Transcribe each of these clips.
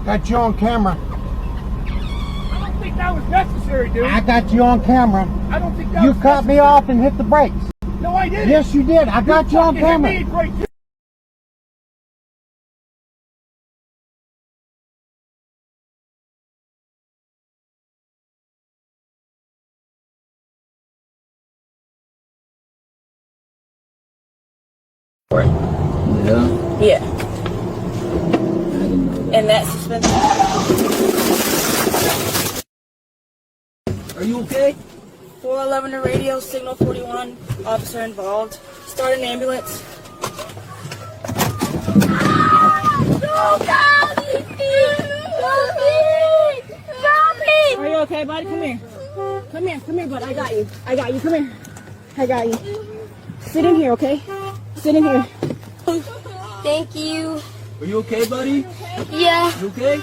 Got you on camera. I don't think that was necessary, dude. I got you on camera. I don't think that You was cut me necessary. off and hit the brakes. No, I didn't. Yes, you did. I got you on fucking camera. hit me right too. Yeah. Yeah. I didn't know that. And that's suspension. Are you okay? 411 to radio, signal 41, officer involved. Start an ambulance. Are you okay, buddy? Come here. Come here, bud. I got you. Come here. I got you. Sit in here, okay? Sit in here. Thank you. Are you okay, buddy? Yeah. You okay?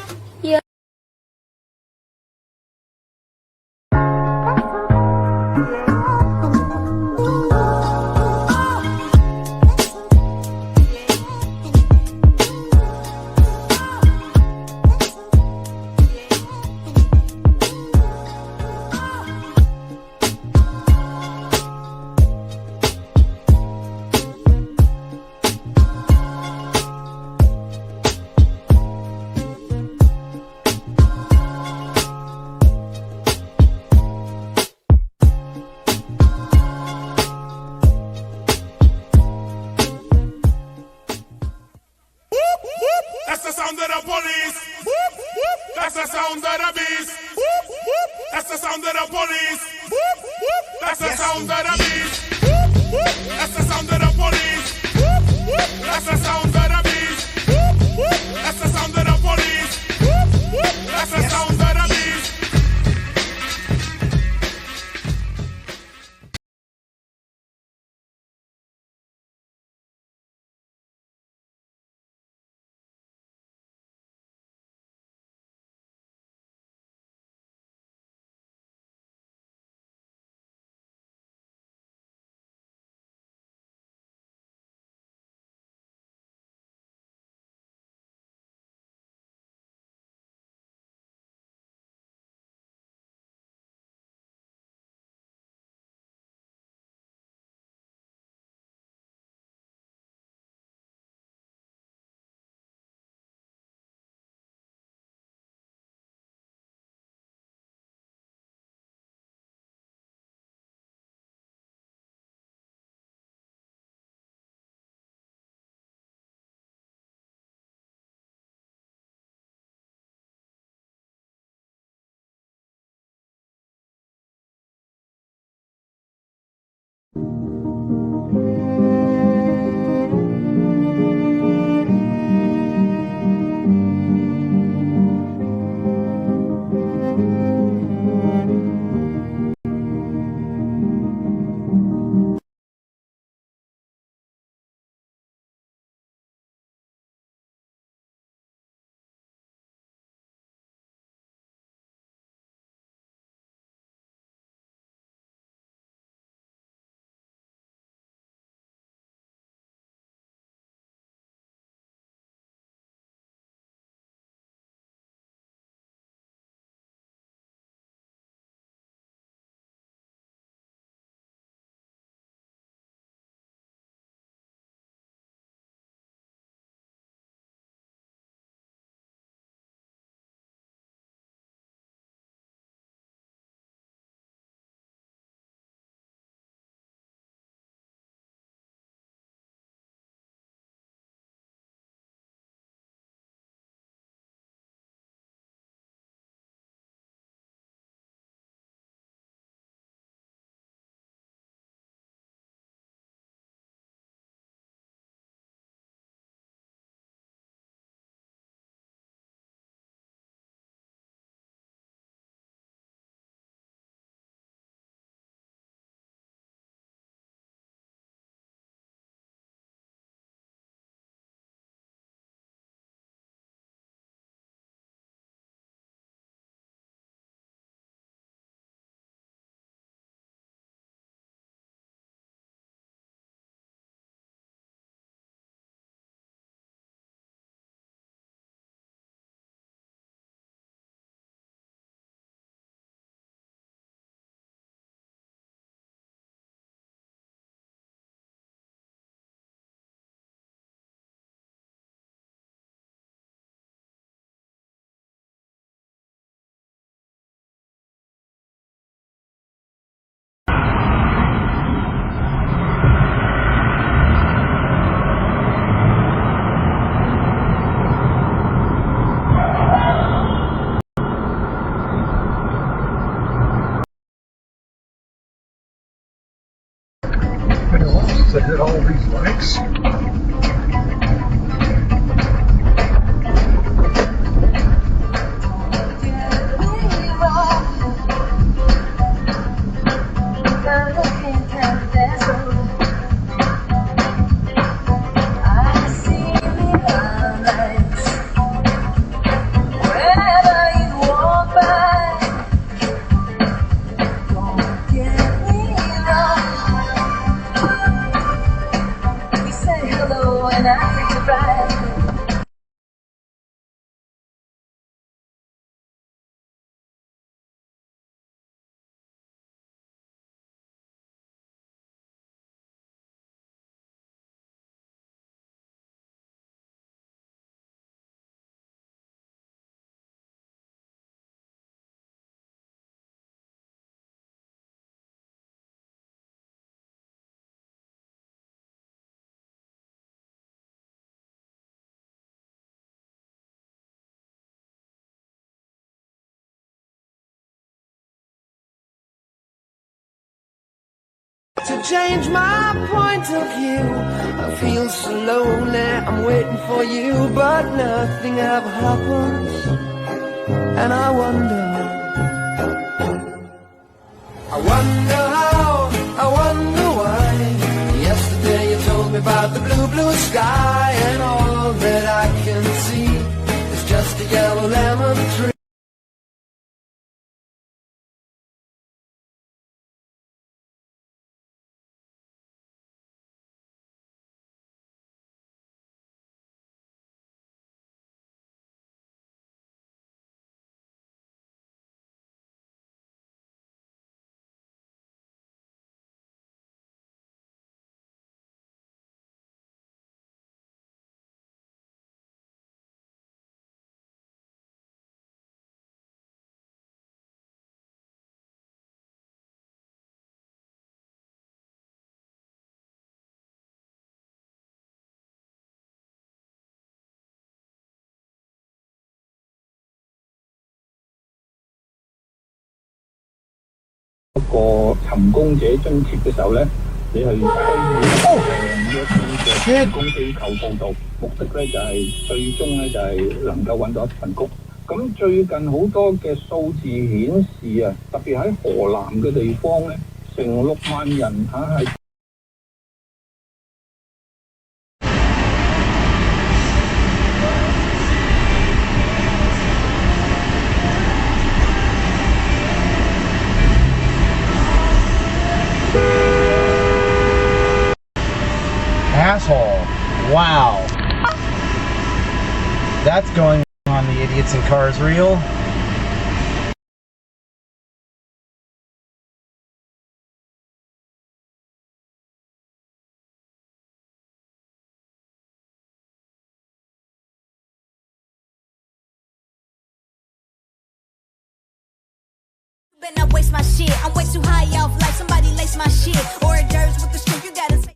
bikes. To change my point of view, I feel so lonely, I'm waiting for you, but nothing ever happens, and I wonder how, I wonder why. Yesterday you told me about the blue, blue sky, and all that I can see is just a yellow lemon tree.個尋工者津貼嘅時候咧，你去推呢一啲嘅公機構報道，目的咧就係最終咧就係能夠揾到一份工。咁最近好多嘅數字顯示啊，特別喺河南嘅地方咧，成6萬人係。Asshole. Wow. That's going on the Idiots in Cars reel. Better not waste my shit. I'm way too high off like somebody lace my shit. Hors d'oeuvres with the script, you gotta say.